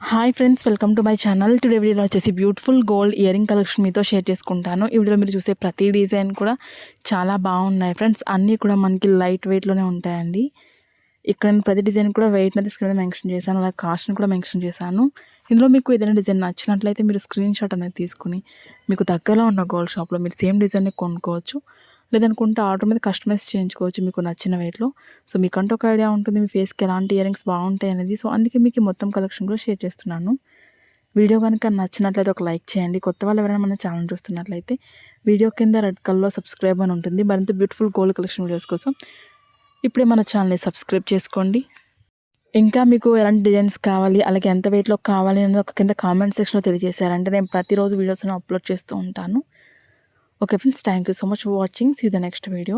Hi friends, welcome to my channel. Today వీడియోలో వచ్చేసి beautiful gold ear ring collection మీతో share చేసుకుంటాను. ఈ వీడియోలో మీరు చూసే ప్రతి డిజైన్ కూడా చాలా బాగున్నాయి ఫ్రెండ్స్. అన్నీ కూడా మనకి లైట్ వెయిట్లోనే ఉంటాయండి. ఇక్కడ నేను ప్రతి డిజైన్ కూడా వెయిట్ అనేది స్క్రీన్ మీద మెన్షన్ చేశాను, అలాగే కాస్ట్ని కూడా మెన్షన్ చేశాను. ఇందులో మీకు ఏదైనా డిజైన్ నచ్చినట్లయితే మీరు స్క్రీన్ షాట్ అనేది తీసుకుని మీకు దగ్గరలో ఉన్న గోల్డ్ షాప్లో మీరు సేమ్ డిజైన్ని కొనుక్కోవచ్చు. లేదనుకుంటే ఆర్డర్ మీద కస్టమైజ్ చేయించుకోవచ్చు మీకు నచ్చిన వెయిట్లో. సో మీకంటూ ఒక ఐడియా ఉంటుంది మీ ఫేస్కి ఎలాంటి ఇయర్ రింగ్స్ బాగుంటాయి అనేది. సో అందుకే మీకు మొత్తం కలెక్షన్ కూడా షేర్ చేస్తున్నాను. వీడియో కనుక నచ్చినట్లయితే ఒక లైక్ చేయండి. కొత్త వాళ్ళు ఎవరైనా మన ఛానల్ చూస్తున్నట్లయితే వీడియో కింద రెడ్ కలర్లో సబ్స్క్రైబ్ అని ఉంటుంది. మరింత బ్యూటిఫుల్ గోల్డ్ కలెక్షన్ వీడియోస్ కోసం ఇప్పుడే మన ఛానల్ని సబ్స్క్రైబ్ చేసుకోండి. ఇంకా మీకు ఎలాంటి డిజైన్స్ కావాలి, అలాగే ఎంత వెయిట్లో కావాలి అనేది ఒక కింద కామెంట్ సెక్షన్లో తెలియజేశారంటే నేను ప్రతిరోజు వీడియోస్ని అప్లోడ్ చేస్తూ ఉంటాను. Okay friends, thank you so much for watching. See you the next video.